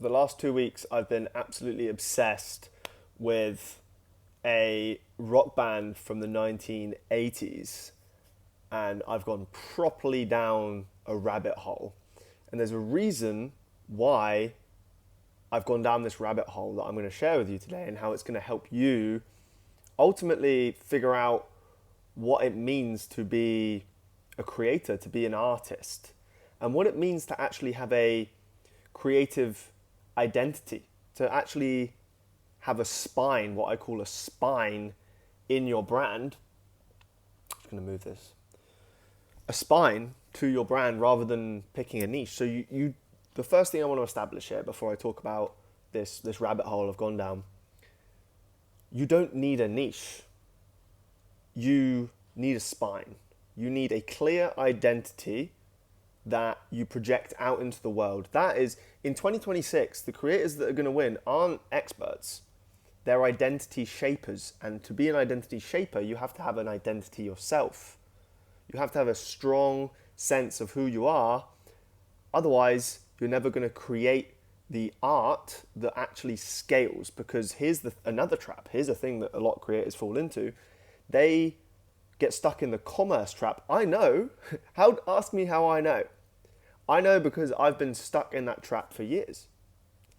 the last 2 weeks, I've been absolutely obsessed with a rock band from the 1980s, and I've gone properly down a rabbit hole. And there's a reason why I've gone down this rabbit hole that I'm going to share with you today, and how it's going to help you ultimately figure out what it means to be a creator, to be an artist, and what it means to actually have a creative identity, to actually have a spine, what I call a spine in your brand. I'm just going to move this. A spine to your brand rather than picking a niche. So the first thing I want to establish here before I talk about this rabbit hole I've gone down, you don't need a niche. You need a spine. You need a clear identity that you project out into the world. That is, in 2026, the creators that are going to win aren't experts. They're identity shapers. And to be an identity shaper, you have to have an identity yourself. You have to have a strong sense of who you are. Otherwise, you're never going to create the art that actually scales. Because here's another trap. Here's a thing that a lot of creators fall into. They get stuck in the commerce trap. I know. Ask me how I know. I know because I've been stuck in that trap for years.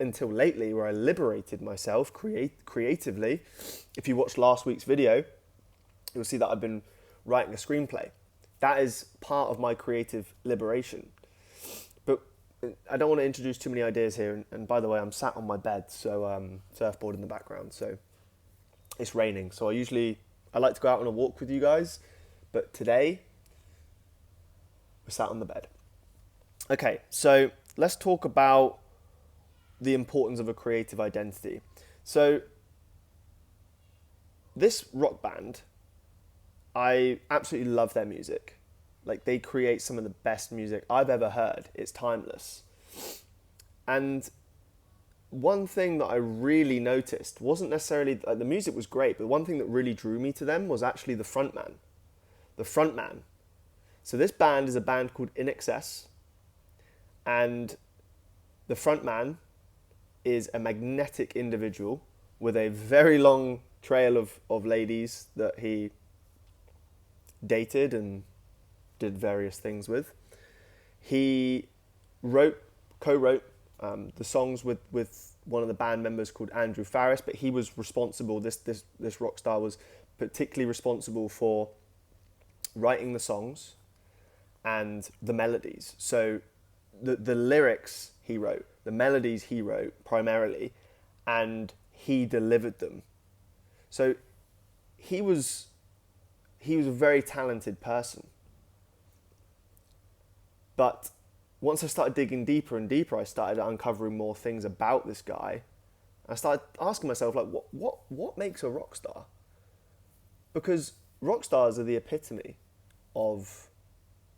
Until lately, where I liberated myself creatively. If you watched last week's video, you'll see that I've been writing a screenplay. That is part of my creative liberation. But I don't want to introduce too many ideas here. And by the way, I'm sat on my bed, so surfboard in the background. So it's raining. So I like to go out on a walk with you guys. But today, we're sat on the bed. Okay, so let's talk about the importance of a creative identity. So this rock band, I absolutely love their music. Like, they create some of the best music I've ever heard. It's timeless. And one thing that I really noticed wasn't necessarily, like, the music was great, but one thing that really drew me to them was actually the frontman. The frontman. So this band is a band called INXS, and the frontman is a magnetic individual with a very long trail of ladies that he dated and did various things with. He co-wrote the songs with one of the band members called Andrew Farris, but he was responsible, this rock star was particularly responsible for writing the songs and the melodies. So the lyrics he wrote, the melodies he wrote primarily, and he delivered them. So he was a very talented person. But once I started digging deeper and deeper, I started uncovering more things about this guy. I started asking myself, like, what makes a rock star? Because rock stars are the epitome of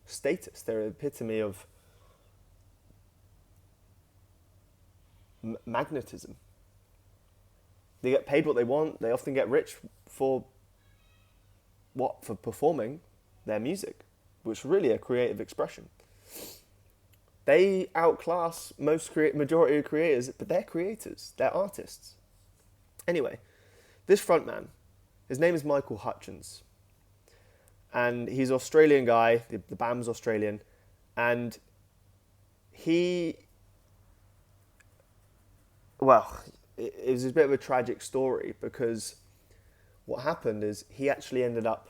status. They're the epitome of magnetism. They get paid what they want. They often get rich for performing their music, which is really a creative expression. They outclass majority of creators, but they're creators. They're artists. Anyway, this frontman, his name is Michael Hutchence, and he's an Australian guy. The band's Australian, and it was a bit of a tragic story, because what happened is he actually ended up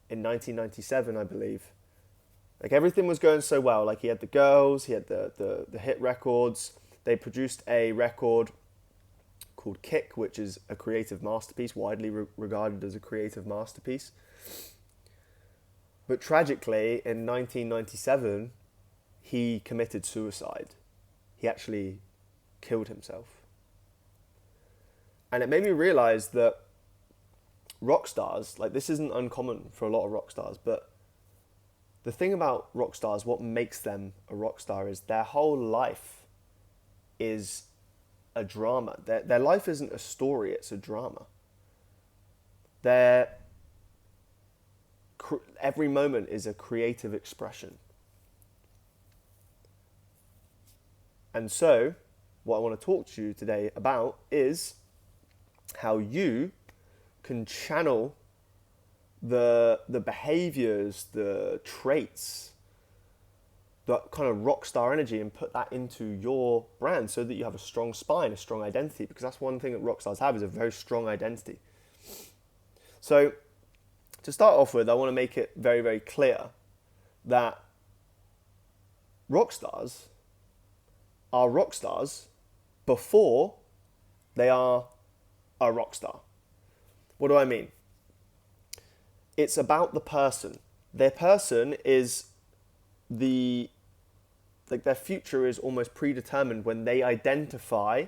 in 1997, I believe. Like, everything was going so well. Like, he had the girls, he had the hit records. They produced a record called Kick, which is a creative masterpiece, widely regarded as a creative masterpiece. But tragically, in 1997, he committed suicide. He actually killed himself. And it made me realize that rock stars, like, this isn't uncommon for a lot of rock stars, but the thing about rock stars, what makes them a rock star, is their whole life is a drama. Their life isn't a story, it's a drama. Every moment is a creative expression. And so, what I want to talk to you today about is how you can channel the behaviors, the traits, the kind of rock star energy, and put that into your brand so that you have a strong spine, a strong identity, because that's one thing that rock stars have, is a very strong identity. So to start off with, I want to make it very, very clear that rock stars are rock stars before they are a rock star. What do I mean? It's about the person. Their person is their future is almost predetermined when they identify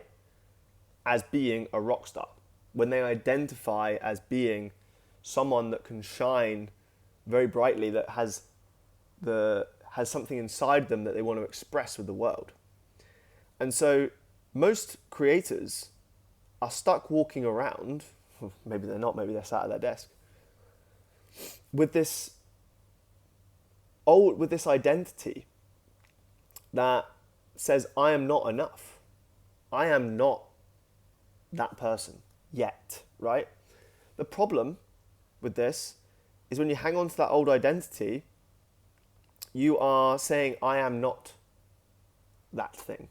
as being a rock star. When they identify as being someone that can shine very brightly, that has something inside them that they want to express with the world. And so most creators are stuck walking around, maybe they're not, maybe they're sat at their desk, with this identity that says, I am not enough. I am not that person yet, right? The problem with this is when you hang on to that old identity, you are saying, I am not that thing.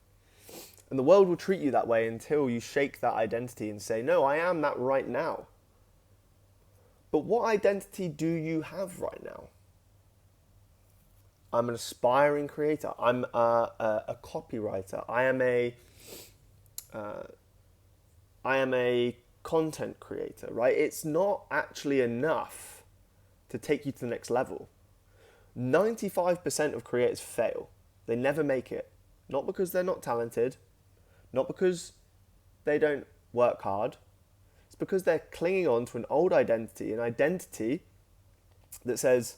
And the world will treat you that way until you shake that identity and say, no, I am that right now. But what identity do you have right now? I'm an aspiring creator. I'm a copywriter. I am a content creator, right? It's not actually enough to take you to the next level. 95% of creators fail. They never make it. Not because they're not talented, not because they don't work hard. It's because they're clinging on to an old identity, an identity that says,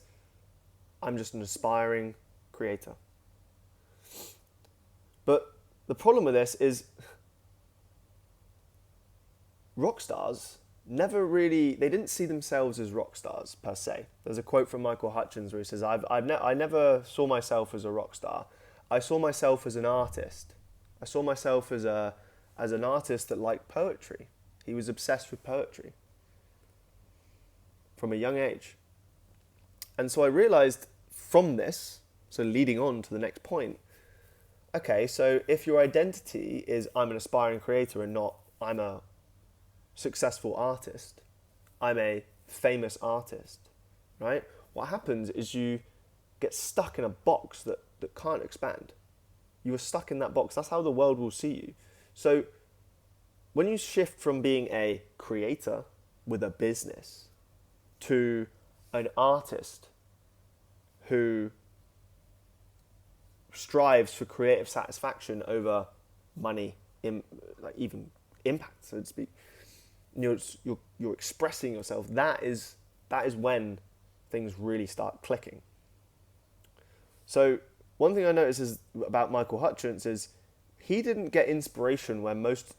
I'm just an aspiring creator. But the problem with this is rock stars they didn't see themselves as rock stars per se. There's a quote from Michael Hutchence where he says, I never saw myself as a rock star. I saw myself as an artist. I saw myself as an artist that liked poetry. He was obsessed with poetry from a young age. And so I realized from this, so leading on to the next point, okay, so if your identity is I'm an aspiring creator and not I'm a successful artist, I'm a famous artist, right? What happens is you get stuck in a box that can't expand. You are stuck in that box. That's how the world will see you. So when you shift from being a creator with a business to an artist who strives for creative satisfaction over money, even impact, so to speak, you're expressing yourself. That is when things really start clicking. So one thing I noticed is about Michael Hutchence is he didn't get inspiration where most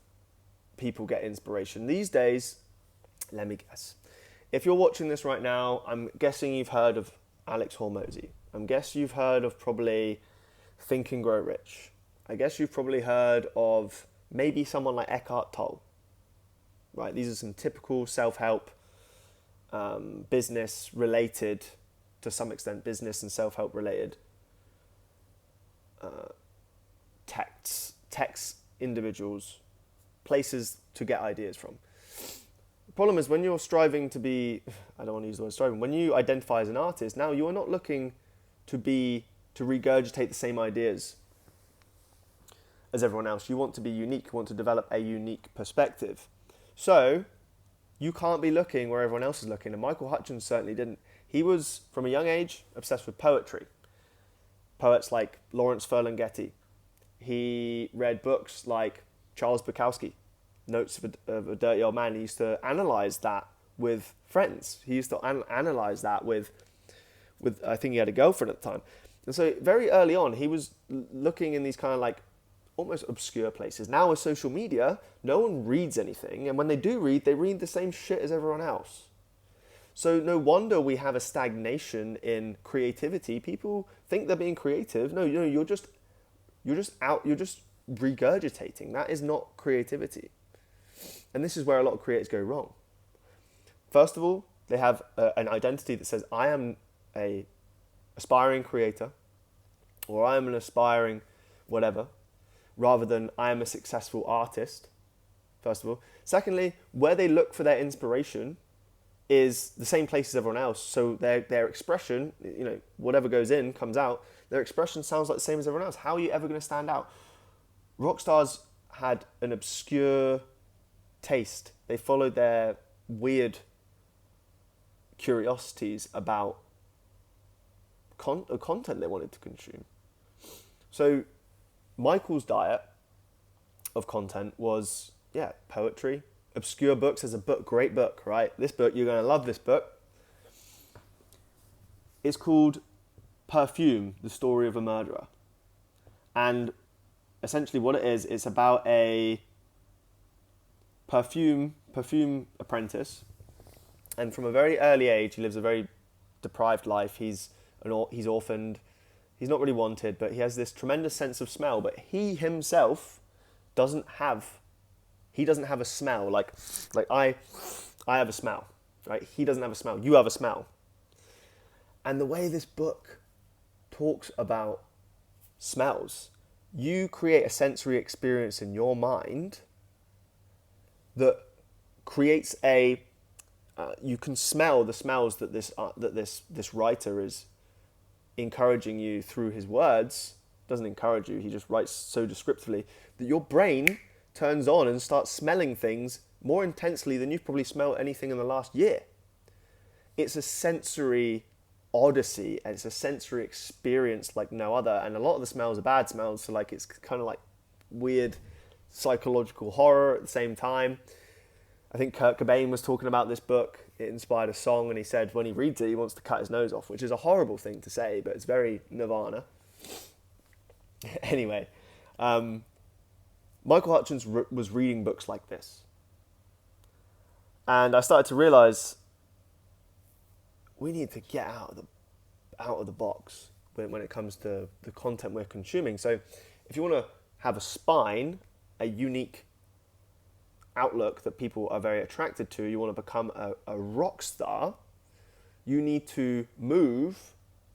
people get inspiration. These days, let me guess. If you're watching this right now, I'm guessing you've heard of Alex Hormozy. I'm guessing you've heard of probably Think and Grow Rich. I guess you've probably heard of maybe someone like Eckhart Tolle. Right? These are some typical self-help, business related, to some extent, business and self-help related texts, individuals, places to get ideas from. The problem is when you're striving to be, I don't want to use the word striving, when you identify as an artist, now you are not looking to regurgitate the same ideas as everyone else. You want to be unique, you want to develop a unique perspective. So you can't be looking where everyone else is looking, and Michael Hutchence certainly didn't. He was, from a young age, obsessed with poetry. Poets like Lawrence Ferlinghetti. He read books like Charles Bukowski, Notes of a Dirty Old Man. He used to analyze that with friends. He used to analyze that with I think he had a girlfriend at the time. And so very early on, he was looking in these kind of like almost obscure places. Now with social media, no one reads anything. And when they do read, they read the same shit as everyone else. So no wonder we have a stagnation in creativity. People think they're being creative. No, you're just regurgitating. That is not creativity. And this is where a lot of creators go wrong. First of all, they have an identity that says, I am a aspiring creator, or I am an aspiring whatever, rather than I am a successful artist, first of all. Secondly, where they look for their inspiration is the same place as everyone else. So their expression, whatever goes in, comes out. Their expression sounds like the same as everyone else. How are you ever going to stand out? Rock stars had an obscure taste. They followed their weird curiosities about content they wanted to consume. So Michael's diet of content was, poetry, obscure books. There's a book, great book, right? This book, you're going to love this book. It's called Perfume, The Story of a Murderer. And essentially what it is, it's about a perfume apprentice. And from a very early age, he lives a very deprived life. He's orphaned. He's not really wanted, but he has this tremendous sense of smell. But he himself doesn't have a smell. Like I have a smell, right? He doesn't have a smell. You have a smell. And the way this book talks about smells, you create a sensory experience in your mind that creates you can smell the smells that this writer is encouraging you through his words. Doesn't encourage you, he just writes so descriptively that your brain turns on and starts smelling things more intensely than you've probably smelled anything in the last year. It's a sensory odyssey, and it's a sensory experience like no other. And a lot of the smells are bad smells, so it's kind of like weird psychological horror at the same time. I think Kurt Cobain was talking about this book. It inspired a song, and he said when he reads it, he wants to cut his nose off, which is a horrible thing to say, but it's very Nirvana. Anyway, Michael Hutchence was reading books like this. And I started to realize we need to get out of the box when it comes to the content we're consuming. So if you want to have a spine, a unique outlook that people are very attracted to, you want to become a rock star, you need to move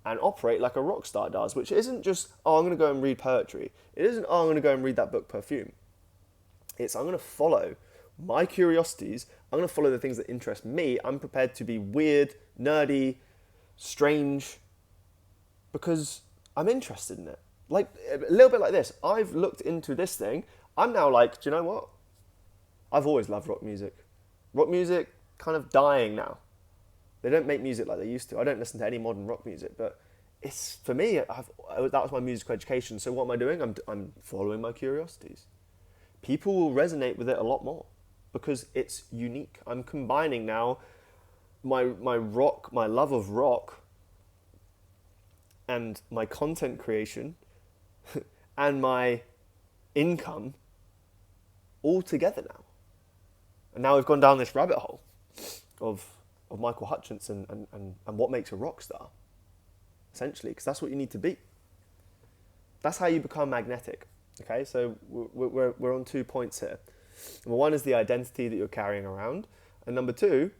and operate like a rock star does, which isn't just, I'm going to go and read poetry. It isn't, I'm going to go and read that book, Perfume. It's, I'm going to follow my curiosities. I'm going to follow the things that interest me. I'm prepared to be weird, nerdy, strange, because I'm interested in it. Like, a little bit like this. I've looked into this thing. I'm now like, do you know what? I've always loved rock music. Rock music kind of dying now. They don't make music like they used to. I don't listen to any modern rock music, but it's, for me, that was my musical education. So what am I doing? I'm following my curiosities. People will resonate with it a lot more because it's unique. I'm combining now my love of rock and my content creation and my income all together now. And now we've gone down this rabbit hole of Michael Hutchence and what makes a rock star, essentially, because that's what you need to be. That's how you become magnetic. Okay, so we're on 2 points here. Number one is the identity that you're carrying around, and number two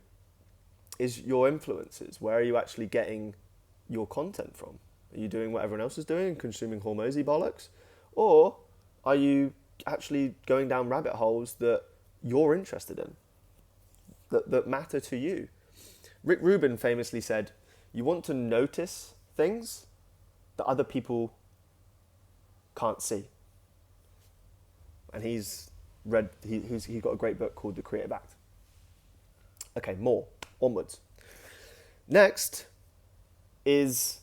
is your influences. Where are you actually getting your content from? Are you doing what everyone else is doing and consuming Hormozy bollocks? Or are you actually going down rabbit holes that you're interested in, that matter to you? Rick Rubin famously said, you want to notice things that other people can't see. And he's got a great book called The Creative Act. Okay, more, onwards. Next is,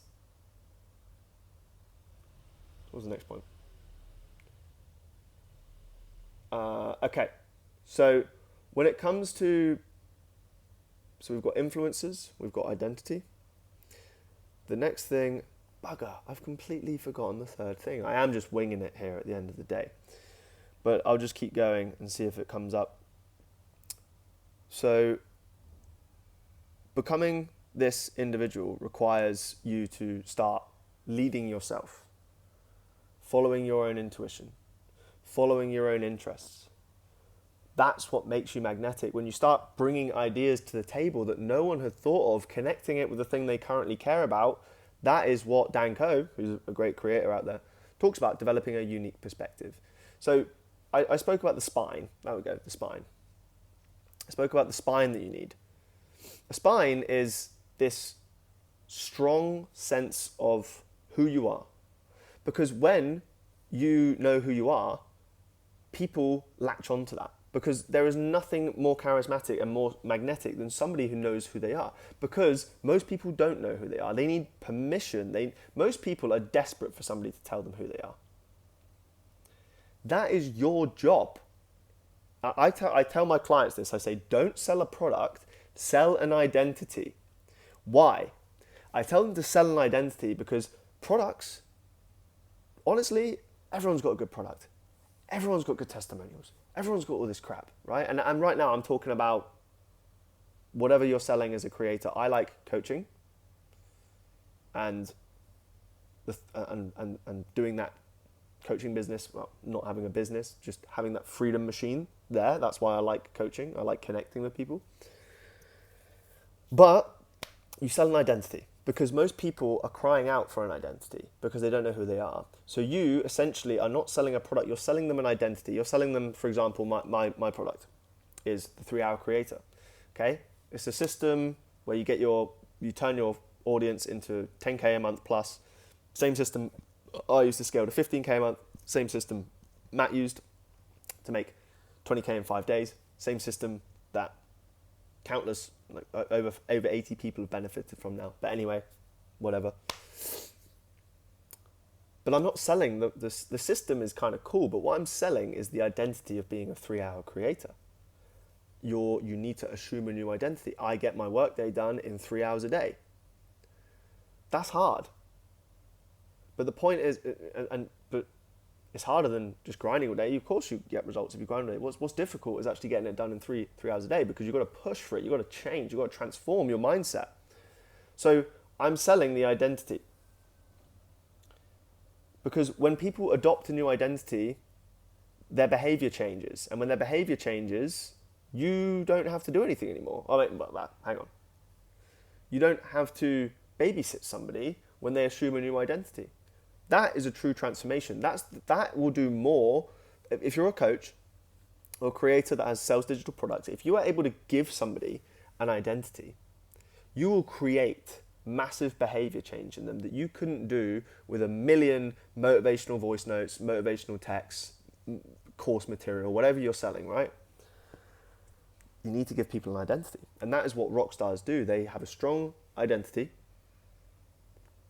what was the next point? Okay, so when it comes to, so we've got influences, we've got identity. The next thing, bugger, I've completely forgotten the third thing. I am just winging it here at the end of the day. But I'll just keep going and see if it comes up. So becoming this individual requires you to start leading yourself, following your own intuition, following your own interests. That's what makes you magnetic. When you start bringing ideas to the table that no one had thought of, connecting it with the thing they currently care about, that is what Dan Coe, who's a great creator out there, talks about, developing a unique perspective. So I spoke about the spine. There we go, the spine. I spoke about the spine that you need. A spine is this strong sense of who you are. Because when you know who you are, people latch onto that. Because there is nothing more charismatic and more magnetic than somebody who knows who they are. Because most people don't know who they are. They need permission. Most people are desperate for somebody to tell them who they are. That is your job. I tell my clients this. I say, don't sell a product, sell an identity. Why? I tell them to sell an identity because products, honestly, everyone's got a good product. Everyone's got good testimonials. Everyone's got all this crap, right? And right now I'm talking about whatever you're selling as a creator. I like coaching and doing that coaching business, well, not having a business, just having that freedom machine there. That's why I like coaching. I like connecting with people. But you sell an identity because most people are crying out for an identity because they don't know who they are. So you essentially are not selling a product, you're selling them an identity. You're selling them, for example, my product is the 3-Hour Creator. Okay? It's a system where you turn your audience into 10K a month plus. Same system I used to scale to 15K a month. Same system Matt used to make 20K in 5 days. Same system that countless, over 80 people have benefited from now. But anyway, whatever. But I'm not selling, the system is kind of cool, but what I'm selling is the identity of being a 3-hour creator. You need to assume a new identity. I get my workday done in 3 hours a day. That's hard. But the point is, but it's harder than just grinding all day. Of course you get results if you grind all day. What's difficult is actually getting it done in three hours a day because you've got to push for it. You've got to change. You've got to transform your mindset. So I'm selling the identity. Because when people adopt a new identity, their behavior changes. And when their behavior changes, you don't have to do anything anymore. Oh, wait, hang on. You don't have to babysit somebody when they assume a new identity. That is a true transformation. That will do more. If you're a coach or a creator that sells digital products, if you are able to give somebody an identity, you will create massive behavior change in them that you couldn't do with a million motivational voice notes, motivational texts, course material, whatever you're selling, right? You need to give people an identity. And that is what rock stars do. They have a strong identity,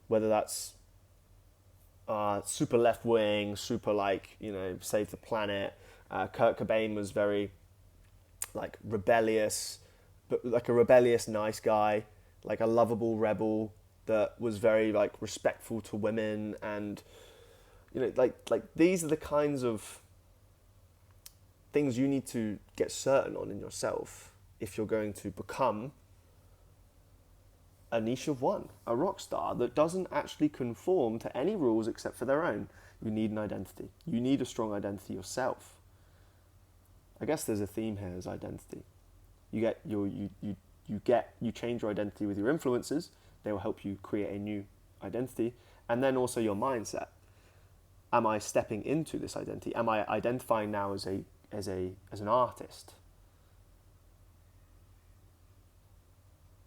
whether that's super left wing, super save the planet. Kurt Cobain was very rebellious, but like a rebellious nice guy, like a lovable rebel that was very respectful to women, and these are the kinds of things you need to get certain on in yourself if you're going to become a niche of one, a rock star that doesn't actually conform to any rules except for their own. You need an identity. You need a strong identity yourself. I guess there's a theme here as identity. You change your identity with your influences. They will help you create a new identity. And then also your mindset. Am I stepping into this identity? Am I identifying now as an artist?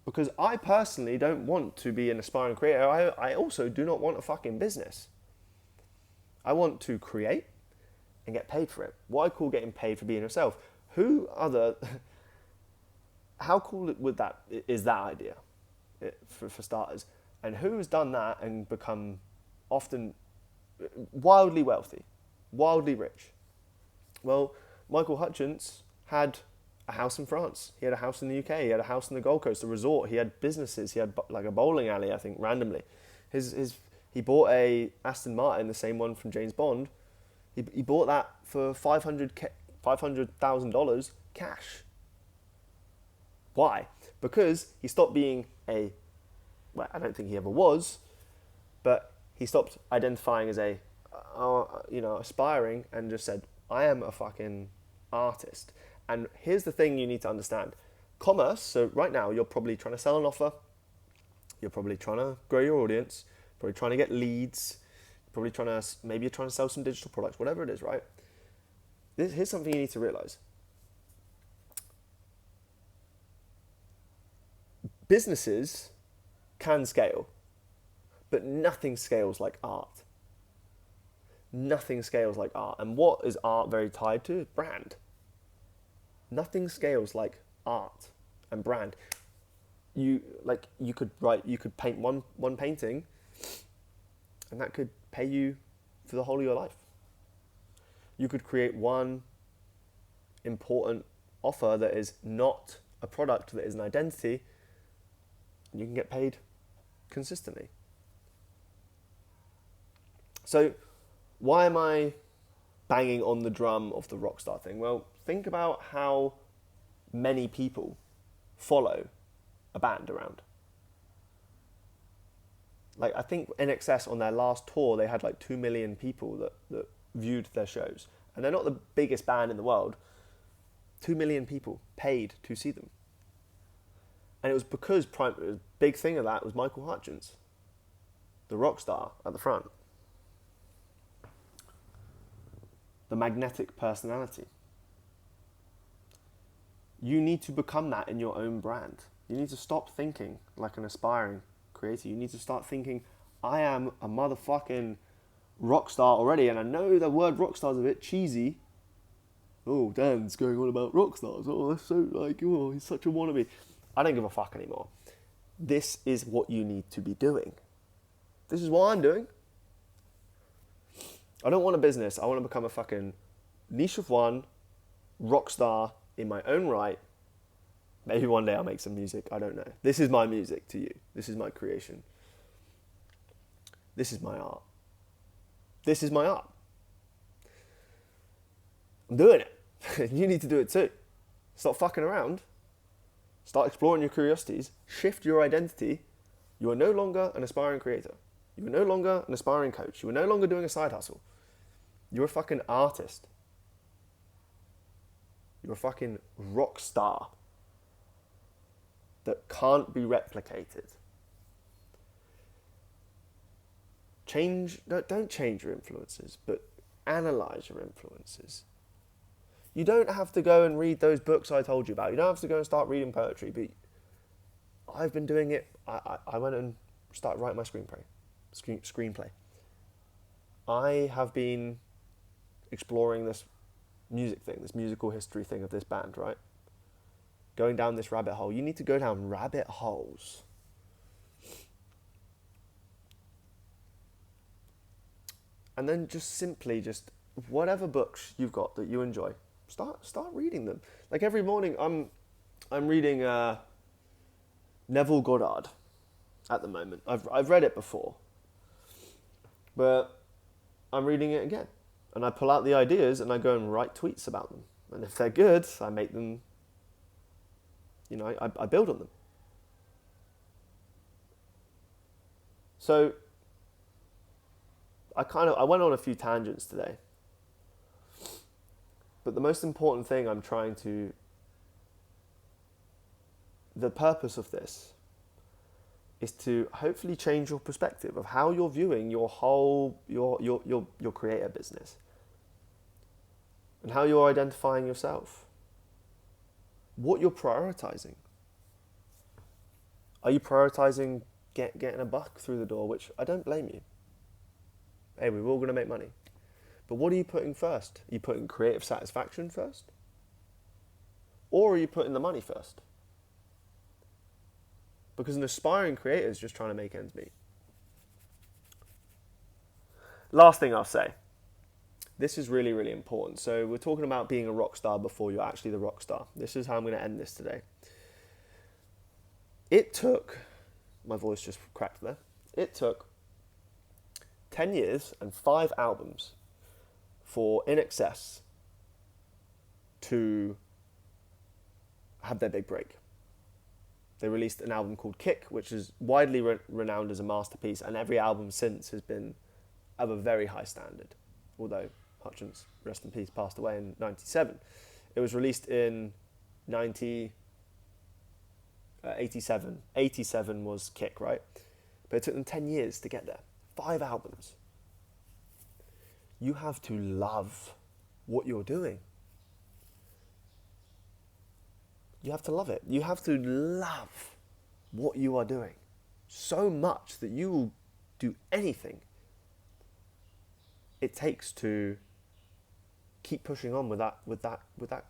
Because I personally don't want to be an aspiring creator. I also do not want a fucking business. I want to create and get paid for it. What I call getting paid for being yourself. How cool is that idea for starters? And who has done that and become often wildly wealthy, wildly rich? Well, Michael Hutchence had a house in France. He had a house in the UK. He had a house in the Gold Coast, a resort. He had businesses. He had a bowling alley, I think, randomly. He bought a Aston Martin, the same one from James Bond. He bought that for $500,000 cash. Why? Because he stopped being I don't think he ever was, but he stopped identifying as aspiring and just said, I am a fucking artist. And here's the thing you need to understand. Commerce, so right now you're probably trying to sell an offer, you're probably trying to grow your audience, probably trying to get leads, probably maybe you're trying to sell some digital products, whatever it is, right? Here's something you need to realize. Businesses can scale, but nothing scales like art. Nothing scales like art. And what is art very tied to? Brand. Nothing scales like art and brand. You could paint one painting, and that could pay you for the whole of your life. You could create one important offer that is not a product, that is an identity, and you can get paid consistently. So why am I banging on the drum of the rockstar thing? Well, think about how many people follow a band around. Like, I think INXS on their last tour, they had like 2 million people that viewed their shows. And they're not the biggest band in the world. 2 million people paid to see them. And it was because a big thing of that was Michael Hutchence, the rock star at the front. The magnetic personality. You need to become that in your own brand. You need to stop thinking like an aspiring creator. You need to start thinking, I am a motherfucking rock star already. And I know the word rock star is a bit cheesy. Oh, Dan's going on about rock stars. Oh, that's so he's such a wannabe. I don't give a fuck anymore. This is what you need to be doing. This is what I'm doing. I don't want a business. I want to become a fucking niche of one, rock star in my own right. Maybe one day I'll make some music. I don't know. This is my music to you. This is my creation. This is my art. This is my art. I'm doing it. You need to do it too. Stop fucking around. Start exploring your curiosities. Shift your identity. You are no longer an aspiring creator. You are no longer an aspiring coach. You are no longer doing a side hustle. You're a fucking artist. You're a fucking rock star that can't be replicated. Don't change your influences, but analyze your influences. You don't have to go and read those books I told you about. You don't have to go and start reading poetry, but I've been doing it. I went and started writing my screenplay. I have been exploring this music thing, this musical history thing of this band, right? Going down this rabbit hole. You need to go down rabbit holes. And then just whatever books you've got that you enjoy, start reading them. Like every morning I'm reading Neville Goddard at the moment. I've read it before, but I'm reading it again. And I pull out the ideas and I go and write tweets about them. And if they're good, I make them, I build on them. So I went on a few tangents today. But the most important thing the purpose of this is to hopefully change your perspective of how you're viewing your creator business. And how you're identifying yourself. What you're prioritizing. Are you prioritizing getting a buck through the door, which I don't blame you. Hey, we're all going to make money. But what are you putting first? Are you putting creative satisfaction first? Or are you putting the money first? Because an aspiring creator is just trying to make ends meet. Last thing I'll say. This is really, really important. So we're talking about being a rock star before you're actually the rock star. This is how I'm going to end this today. My voice just cracked there. It took 10 years and 5 albums for INXS to have their big break. They released an album called Kick, which is widely renowned as a masterpiece, and every album since has been of a very high standard. Although Hutchins, rest in peace, passed away in 97. It was released in 87. 87 was Kick, right? But it took them 10 years to get there. 5 albums. You have to love what you're doing. You have to love it. You have to love what you are doing so much that you will do anything it takes to keep pushing on with that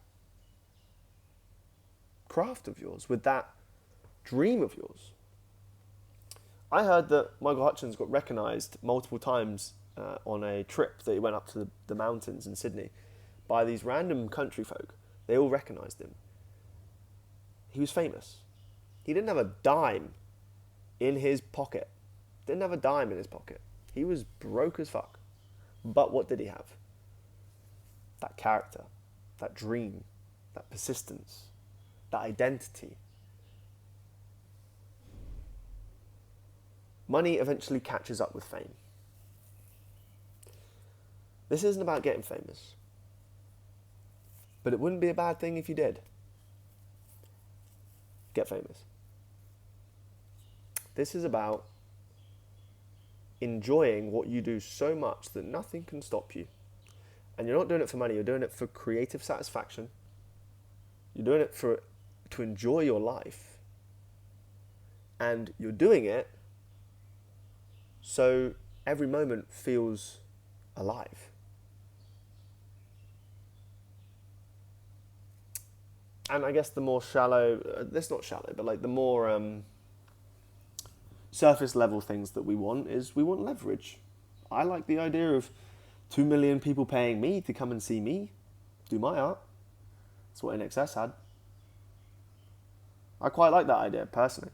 craft of yours, with that dream of yours. I heard that Michael Hutchins got recognised multiple times on a trip that he went up to the mountains in Sydney by these random country folk. They all recognised him. He was famous. He didn't have a dime in his pocket. Didn't have a dime in his pocket. He was broke as fuck. But what did he have? That character, that dream, that persistence, that identity. Money eventually catches up with fame. This isn't about getting famous. But it wouldn't be a bad thing if you did get famous. This is about enjoying what you do so much that nothing can stop you. And you're not doing it for money, you're doing it for creative satisfaction. You're doing it to enjoy your life. And you're doing it so every moment feels alive. And I guess the more shallow, this not shallow, but like the more surface level things that we want is we want leverage. I like the idea of 2 million people paying me to come and see me do my art. That's what INXS had. I quite like that idea, personally.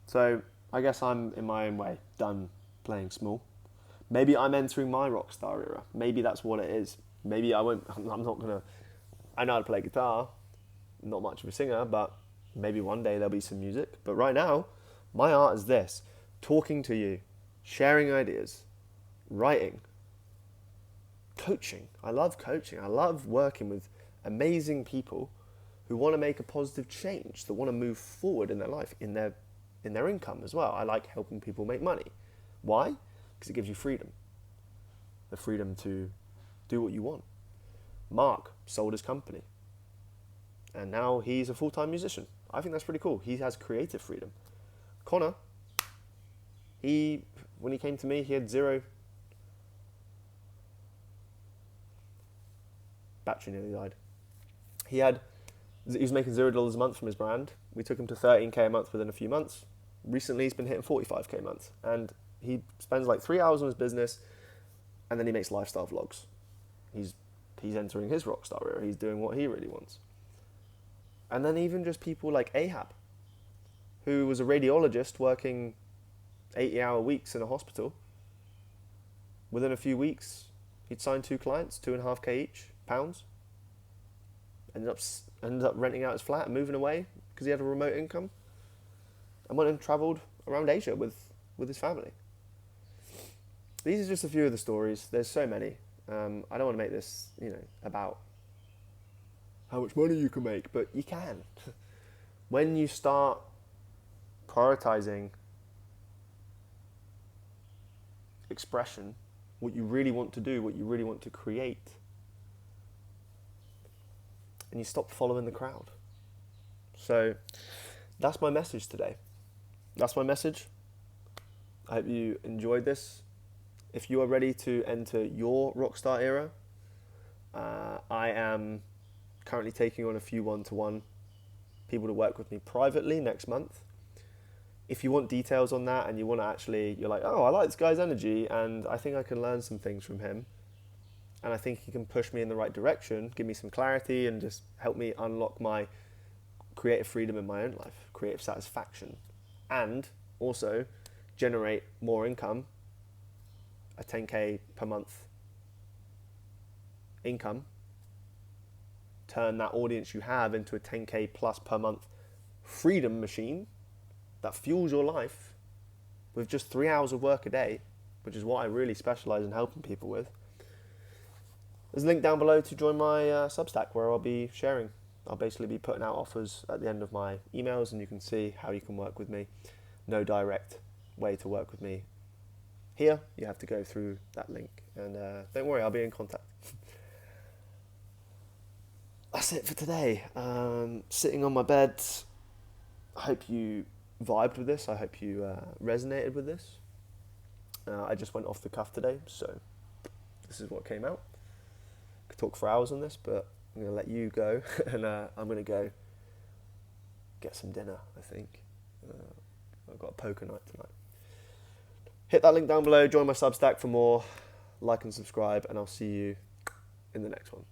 So I guess I'm, in my own way, done playing small. Maybe I'm entering my rockstar era. Maybe that's what it is. Maybe I'm not going to... I know how to play guitar. Not much of a singer, but maybe one day there'll be some music. But right now, my art is this. Talking to you. Sharing ideas. Writing. Coaching. I love coaching. I love working with amazing people who want to make a positive change, that want to move forward in their life, in their income as well. I like helping people make money. Why? Because it gives you freedom. The freedom to do what you want. Mark sold his company. And now he's a full-time musician. I think that's pretty cool. He has creative freedom. Connor, when he came to me, he had zero... Battery nearly died. He was making $0 a month from his brand. We took him to 13k a month within a few months. Recently, he's been hitting 45k a month. And he spends like 3 hours on his business, and then he makes lifestyle vlogs. He's entering his rockstar era. He's doing what he really wants. And then even just people like Ahab, who was a radiologist working 80-hour weeks in a hospital. Within a few weeks, he'd signed 2 clients, 2.5k each, pounds. Ended up renting out his flat and moving away because he had a remote income. And went and travelled around Asia with his family. These are just a few of the stories. There's so many. I don't want to make this, about how much money you can make, but you can. When you start prioritizing expression, what you really want to do, what you really want to create, and you stop following the crowd. So that's my message today. That's my message. I hope you enjoyed this. If you are ready to enter your rockstar era, I am currently taking on a few one-to-one people to work with me privately next month. If you want details on that and you want to you're like, oh, I like this guy's energy and I think I can learn some things from him. And I think he can push me in the right direction, give me some clarity and just help me unlock my creative freedom in my own life, creative satisfaction, and also generate more income, a 10k per month income, turn that audience you have into a 10k plus per month freedom machine that fuels your life with just 3 hours of work a day, which is what I really specialize in helping people with. There's a link down below to join my Substack, where I'll be sharing. I'll basically be putting out offers at the end of my emails, and you can see how you can work with me. No direct way to work with me here. You have to go through that link. And don't worry, I'll be in contact. That's it for today. Sitting on my bed. I hope you vibed with this. I hope you resonated with this. I just went off the cuff today, so this is what came out. Could talk for hours on this, but I'm going to let you go, and I'm going to go get some dinner, I think. I've got a poker night tonight. Hit that link down below, join my Substack for more, like and subscribe, and I'll see you in the next one.